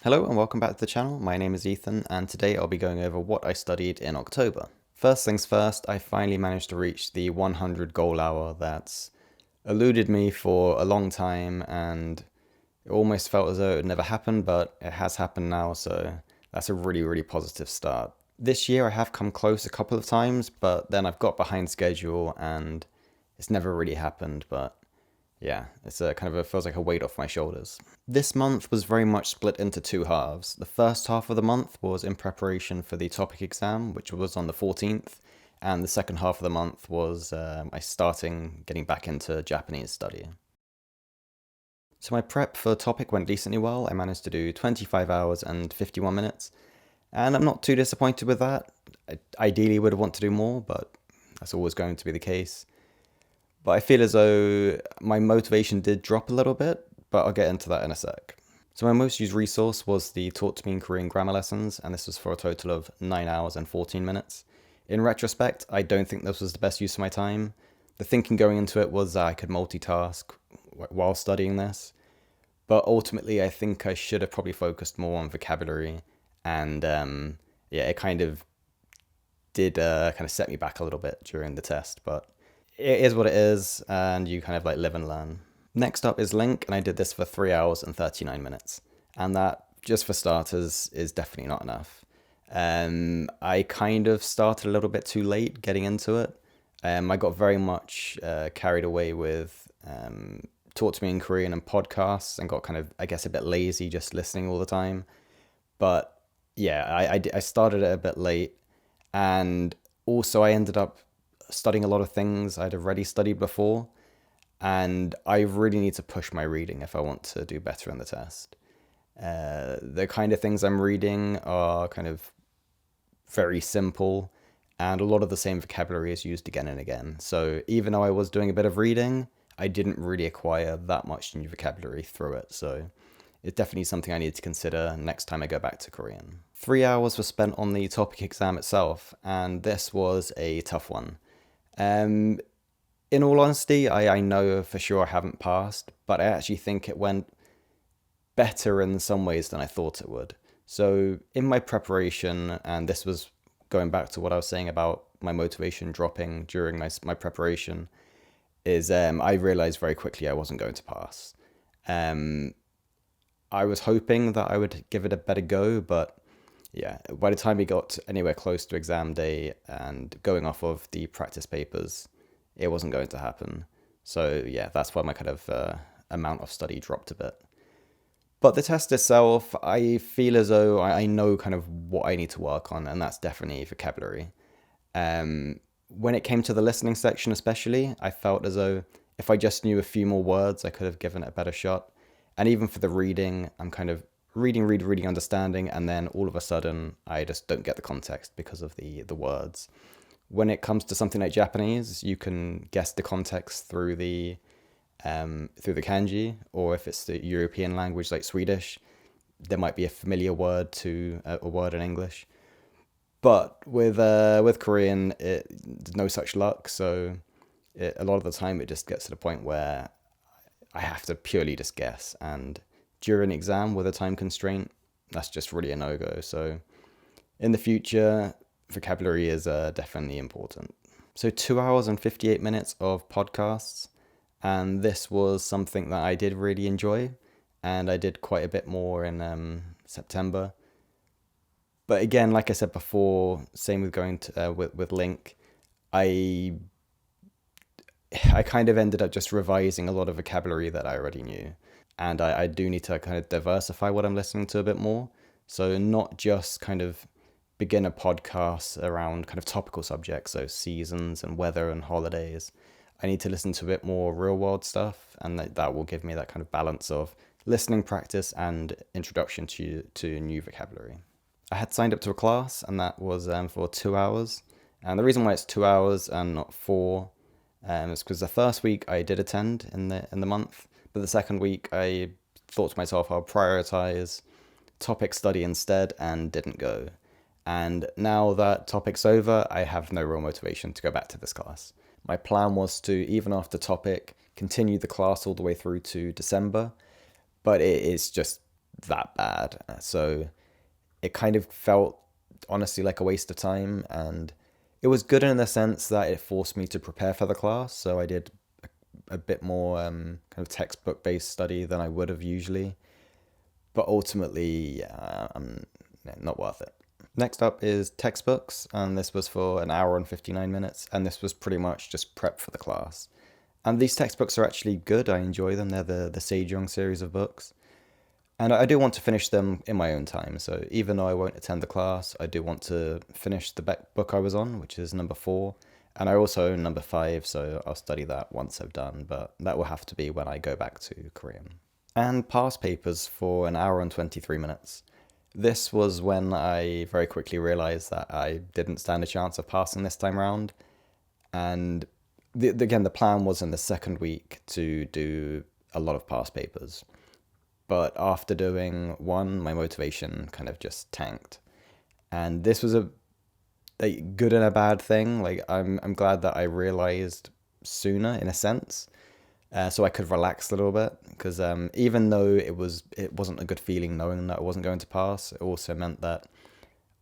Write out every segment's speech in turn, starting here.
Hello and welcome back to the channel. My name is Ethan and today I'll be going over what I studied in October. First things first, I finally managed to reach the 100 goal hour that's eluded me for a long time and it almost felt as though it would never happen, but it has happened now, so that's a really positive start. This year I have come close a couple of times, but then I've got behind schedule and it's never really happened, but yeah, it's a kind of feels like a weight off my shoulders. This month was very much split into two halves. The first half of the month was in preparation for the TOPIK exam, which was on the 14th, and the second half of the month was I starting getting back into Japanese study. So my prep for TOPIK went decently well. I managed to do 25 hours and 51 minutes, and I'm not too disappointed with that. I ideally would have wanted to do more, but that's always going to be the case. But I feel as though my motivation did drop a little bit, but I'll get into that in a sec. So my most used resource was the Taught to Me in Korean grammar lessons, and this was for a total of 9 hours and 14 minutes. In retrospect, I don't think this was the best use of my time. The thinking going into it was that I could multitask while studying this, but ultimately I think I should have probably focused more on vocabulary, and yeah, it kind of did kind of set me back a little bit during the test, but it is what it is, and you kind of like live and learn. Next up is Link, and I did this for 3 hours and 39 minutes. And that, just for starters, is definitely not enough. I kind of started a little bit too late getting into it. I got very much carried away with Taught to Me in Korean and podcasts and got kind of, I guess, a bit lazy just listening all the time. But yeah, I started it a bit late, and also I ended up studying a lot of things I'd already studied before, and I really need to push my reading if I want to do better in the test. The kind of things I'm reading are kind of very simple, and a lot of the same vocabulary is used again and again. So even though I was doing a bit of reading, I didn't really acquire that much new vocabulary through it. So it's definitely something I need to consider next time I go back to Korean. 3 hours was spent on the TOPIK exam itself, and this was a tough one. In all honesty, I know for sure I haven't passed, but I actually think it went better in some ways than I thought it would. So in my preparation, and this was going back to what I was saying about my motivation dropping during my preparation, is I realized very quickly I wasn't going to pass. I was hoping that I would give it a better go, but yeah, by the time we got anywhere close to exam day and going off of the practice papers, it wasn't going to happen. So yeah, that's why my kind of amount of study dropped a bit. But the test itself, I feel as though I know kind of what I need to work on, and that's definitely vocabulary. When it came to the listening section especially, I felt as though if I just knew a few more words, I could have given it a better shot. And even for the reading, I'm kind of reading, understanding, and then all of a sudden I just don't get the context because of the words. When it comes to something like Japanese, you can guess the context through the kanji, or if it's the European language like Swedish, there might be a familiar word to a word in English. But with Korean, there's no such luck. So a lot of the time, it just gets to the point where I have to purely just guess. And during an exam with a time constraint, that's just really a no-go. So in the future, vocabulary is definitely important. So 2 hours and 58 minutes of podcasts. And this was something that I did really enjoy. And I did quite a bit more in September. But again, like I said before, same with going to with Link, I I kind of ended up just revising a lot of vocabulary that I already knew. And I do need to kind of diversify what I'm listening to a bit more. So not just kind of beginner podcasts around kind of topical subjects, so seasons and weather and holidays. I need to listen to a bit more real world stuff, and that will give me that kind of balance of listening practice and introduction to new vocabulary. I had signed up to a class, and that was for 2 hours. And the reason why it's 2 hours and not four is because the first week I did attend in the month, but the second week I thought to myself I'll prioritize TOPIK study instead and didn't go. And now that TOPIK's over, I have no real motivation to go back to this class. My plan was to, even after TOPIK, continue the class all the way through to December, but it is just that bad. So it kind of felt honestly like a waste of time, and it was good in the sense that it forced me to prepare for the class. So I did a bit more kind of textbook based study than I would have usually, but ultimately, not worth it. Next up is textbooks, and this was for an hour and 59 minutes, and this was pretty much just prep for the class. And these textbooks are actually good. I enjoy them. They're the Sejong series of books. And I do want to finish them in my own time. So even though I won't attend the class, I do want to finish the book I was on, which is number 4. And I also own number 5, so I'll study that once I've done. But that will have to be when I go back to Korean. And past papers for an hour and 23 minutes. This was when I very quickly realized that I didn't stand a chance of passing this time around. And again, the plan was in the second week to do a lot of past papers. But after doing one, my motivation kind of just tanked. And this was a good and a bad thing. Like I'm glad that I realized sooner in a sense, so I could relax a little bit. Because even though it wasn't a good feeling knowing that I wasn't going to pass, it also meant that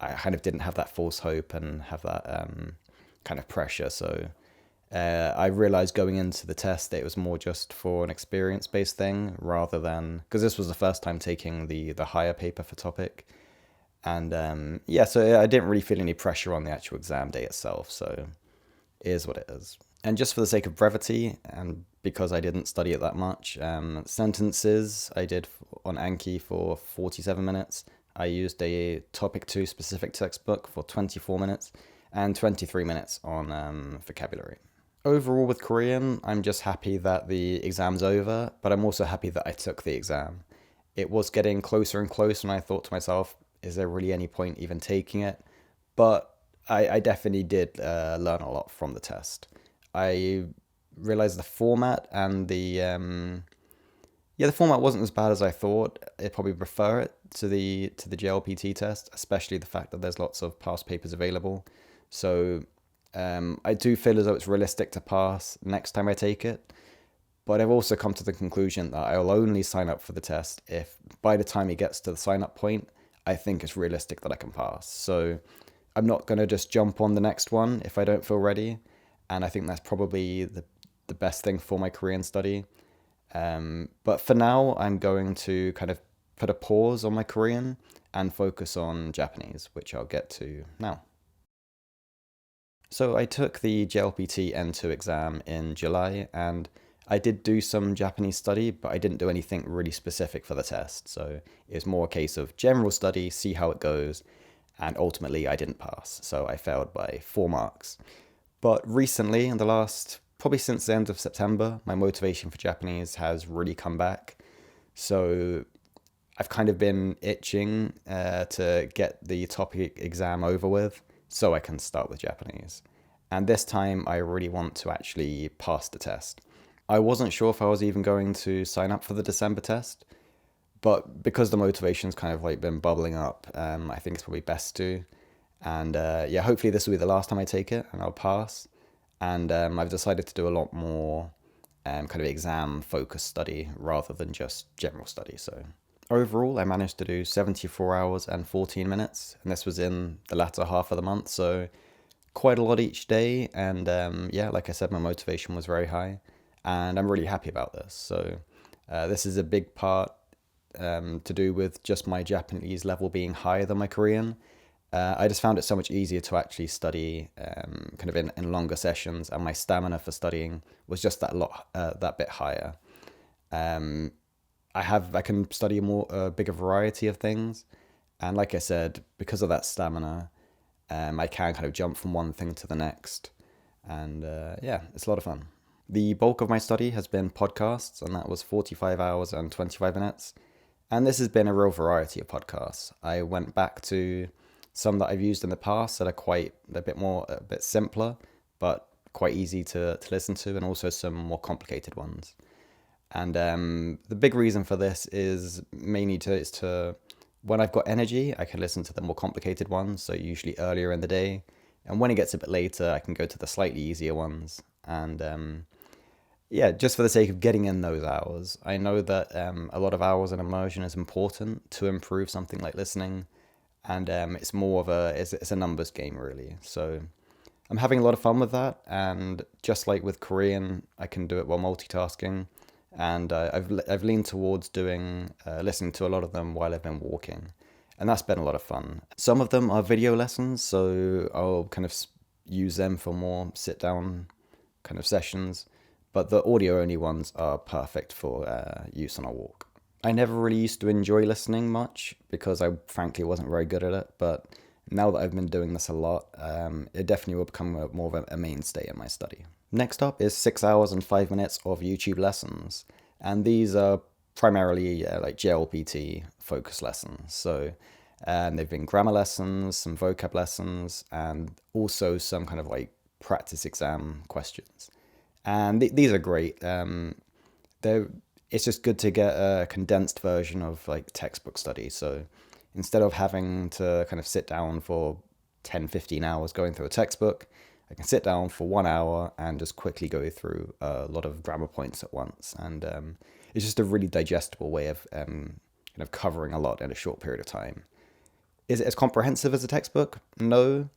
I kind of didn't have that false hope and have that kind of pressure. So I realized going into the test that it was more just for an experience-based thing rather than, because this was the first time taking the higher paper for TOPIK. And yeah, so I didn't really feel any pressure on the actual exam day itself. So it is what it is. And just for the sake of brevity, and because I didn't study it that much, sentences I did on Anki for 47 minutes. I used a Topic 2 specific textbook for 24 minutes and 23 minutes on vocabulary. Overall with Korean, I'm just happy that the exam's over, but I'm also happy that I took the exam. It was getting closer and closer, and I thought to myself, is there really any point even taking it? But I definitely did learn a lot from the test. I realized the format and the format wasn't as bad as I thought. I'd probably prefer it to the JLPT test, especially the fact that there's lots of past papers available. So I do feel as though it's realistic to pass next time I take it. But I've also come to the conclusion that I'll only sign up for the test if by the time it gets to the sign up point, I think it's realistic that I can pass. So I'm not going to just jump on the next one if I don't feel ready. And I think that's probably the best thing for my Korean study. But for now, I'm going to kind of put a pause on my Korean and focus on Japanese, which I'll get to now. So I took the JLPT N2 exam in July, and I did do some Japanese study, but I didn't do anything really specific for the test. So it was more a case of general study, see how it goes, and ultimately I didn't pass. So I failed by 4 marks. But recently, in the last, probably since the end of September, my motivation for Japanese has really come back. So I've kind of been itching to get the TOPIK exam over with so I can start with Japanese. And this time I really want to actually pass the test. I wasn't sure if I was even going to sign up for the December test, but because the motivation's kind of like been bubbling up, I think it's probably best to. And yeah, hopefully this will be the last time I take it and I'll pass. And I've decided to do a lot more kind of exam focused study rather than just general study. So overall, I managed to do 74 hours and 14 minutes. And this was in the latter half of the month. So quite a lot each day. And yeah, like I said, my motivation was very high. And I'm really happy about this. So this is a big part to do with just my Japanese level being higher than my Korean. I just found it so much easier to actually study kind of in longer sessions, and my stamina for studying was just that bit higher. I can study a bigger variety of things, and like I said, because of that stamina, I can kind of jump from one thing to the next, and yeah, it's a lot of fun. The bulk of my study has been podcasts, and that was 45 hours and 25 minutes. And this has been a real variety of podcasts. I went back to some that I've used in the past that are a bit simpler, but quite easy to listen to, and also some more complicated ones. And the big reason for this is mainly to when I've got energy, I can listen to the more complicated ones, so usually earlier in the day. And when it gets a bit later, I can go to the slightly easier ones. And Yeah, just for the sake of getting in those hours. I know that a lot of hours in immersion is important to improve something like listening, and it's more of it's a numbers game really. So I'm having a lot of fun with that, and just like with Korean, I can do it while multitasking, and I've leaned towards doing listening to a lot of them while I've been walking, and that's been a lot of fun. Some of them are video lessons, so I'll kind of use them for more sit down kind of sessions, but the audio only ones are perfect for use on a walk. I never really used to enjoy listening much because I frankly wasn't very good at it, but now that I've been doing this a lot, it definitely will become more of a mainstay in my study. Next up is 6 hours and 5 minutes of YouTube lessons, and these are primarily like JLPT focus lessons. So they've been grammar lessons, some vocab lessons, and also some kind of like practice exam questions. And these are great. They're It's just good to get a condensed version of like textbook study. So instead of having to kind of sit down for 10, 15 hours going through a textbook, I can sit down for 1 hour and just quickly go through a lot of grammar points at once. And it's just a really digestible way of kind of covering a lot in a short period of time. Is it as comprehensive as a textbook? No,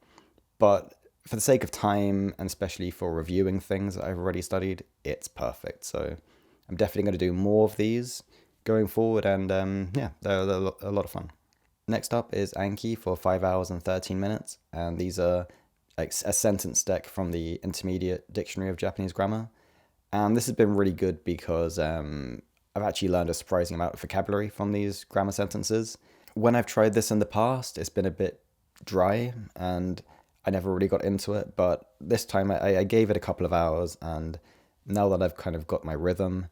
but for the sake of time and especially for reviewing things that I've already studied, it's perfect. So I'm definitely going to do more of these going forward, and yeah, they're a lot of fun. Next up is Anki for 5 hours and 13 minutes, and these are like a sentence deck from the Intermediate Dictionary of Japanese Grammar. And this has been really good because I've actually learned a surprising amount of vocabulary from these grammar sentences. When I've tried this in the past, it's been a bit dry and I never really got into it, but this time I gave it a couple of hours, and now that I've kind of got my rhythm,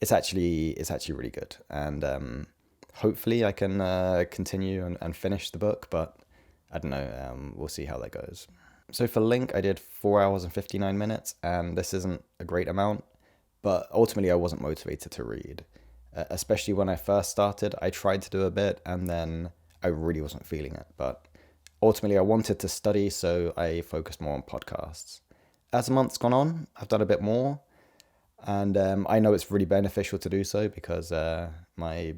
it's actually really good, and hopefully I can continue and finish the book, but I don't know, we'll see how that goes. So for Link, I did 4 hours and 59 minutes, and this isn't a great amount, but ultimately I wasn't motivated to read. Especially when I first started, I tried to do a bit, and then I really wasn't feeling it, but ultimately I wanted to study, so I focused more on podcasts. As the month's gone on, I've done a bit more, and I know it's really beneficial to do so because my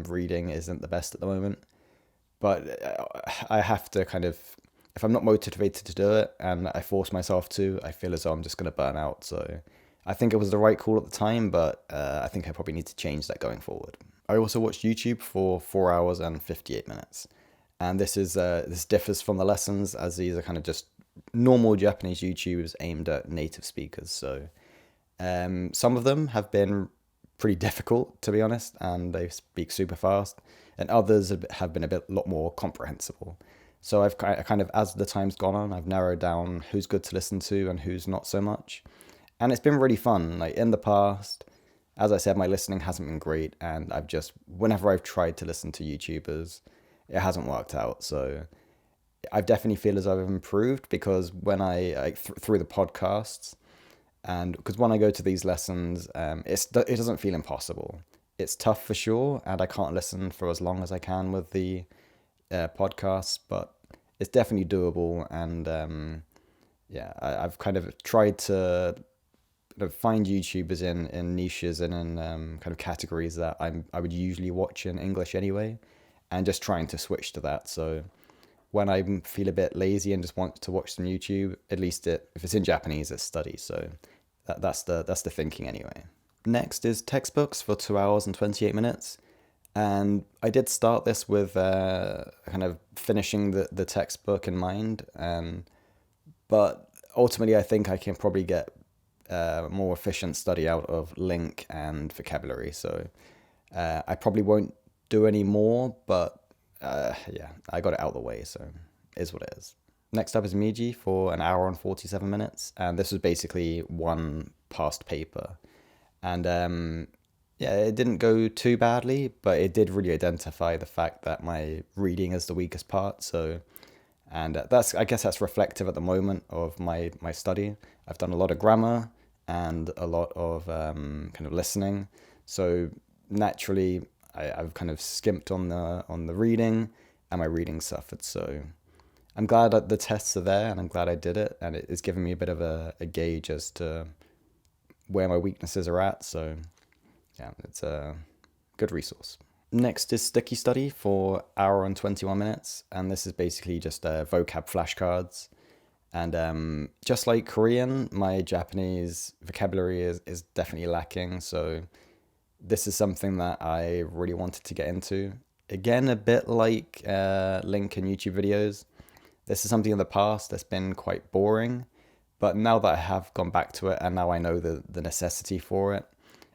reading isn't the best at the moment. But I have to kind of, if I'm not motivated to do it and I force myself to, I feel as though I'm just going to burn out. So I think it was the right call at the time, but I think I probably need to change that going forward. I also watched YouTube for 4 hours and 58 minutes. And this differs from the lessons, as these are kind of just normal Japanese YouTubers aimed at native speakers. So some of them have been pretty difficult, to be honest, and they speak super fast, and others have been lot more comprehensible. So I've kind of, as the time's gone on, I've narrowed down who's good to listen to and who's not so much. And it's been really fun. Like in the past, as I said, my listening hasn't been great, and whenever I've tried to listen to YouTubers, it hasn't worked out. So I definitely feel as though I've improved because when through the podcasts, and because when I go to these lessons, it doesn't feel impossible. It's tough for sure, and I can't listen for as long as I can with the podcasts, but it's definitely doable. And yeah, I've kind of tried to find YouTubers in niches and in kind of categories that I would usually watch in English anyway, and just trying to switch to that. So when I feel a bit lazy and just want to watch some YouTube, at least if it's in Japanese, it's study. So that's the thinking anyway. Next is textbooks for 2 hours and 28 minutes. And I did start this with kind of finishing the textbook in mind. But ultimately, I think I can probably get more efficient study out of link and vocabulary. So I probably won't do any more, but yeah, I got it out of the way, so it is what it is. Next up is Miji for 1 hour and 47 minutes, and this was basically one past paper. And yeah, it didn't go too badly, but it did really identify the fact that my reading is the weakest part. So, and I guess that's reflective at the moment of my study. I've done a lot of grammar and a lot of kind of listening. So naturally, I've kind of skimped on the reading, and my reading suffered. So I'm glad that the tests are there, and I'm glad I did it, and it's given me a bit of a gauge as to where my weaknesses are at. So yeah, it's a good resource. Next is Sticky Study for hour and 21 minutes. And this is basically just vocab flashcards. And just like Korean, my Japanese vocabulary is definitely lacking. So this is something that I really wanted to get into. Again, a bit like Link and YouTube videos. This is something in the past that's been quite boring. But now that I have gone back to it and now I know the necessity for it,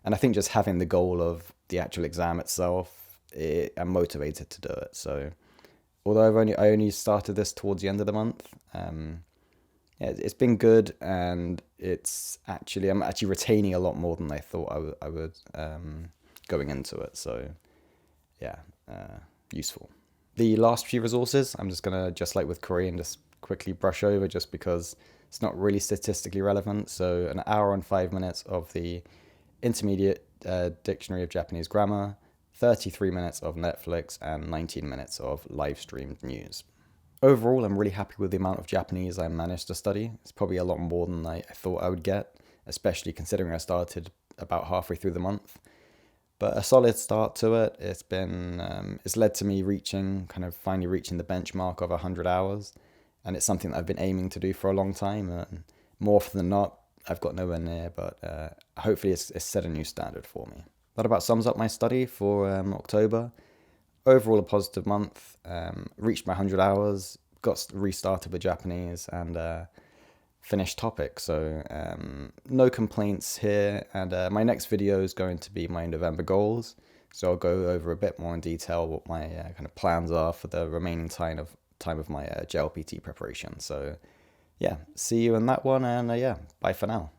and I think just having the goal of the actual exam itself, I'm motivated to do it. So although I only started this towards the end of the month, yeah, it's been good, and I'm actually retaining a lot more than I thought I would going into it. So yeah, useful. The last few resources, I'm just gonna, just like with Korean, just quickly brush over just because it's not really statistically relevant. So an hour and 5 minutes of the intermediate dictionary of Japanese grammar, 33 minutes of Netflix, and 19 minutes of live streamed news. Overall, I'm really happy with the amount of Japanese I managed to study. It's probably a lot more than I thought I would get, especially considering I started about halfway through the month. But a solid start to it. It's led to me finally reaching the benchmark of 100 hours. And it's something that I've been aiming to do for a long time. And more often than not, I've got nowhere near, but hopefully it's set a new standard for me. That about sums up my study for October. Overall, a positive month. Reached my 100 hours, got restarted with Japanese, and finished TOPIK. So no complaints here. And my next video is going to be my November goals. So I'll go over a bit more in detail what my kind of plans are for the remaining time of my JLPT preparation. So yeah, see you in that one, and yeah, bye for now.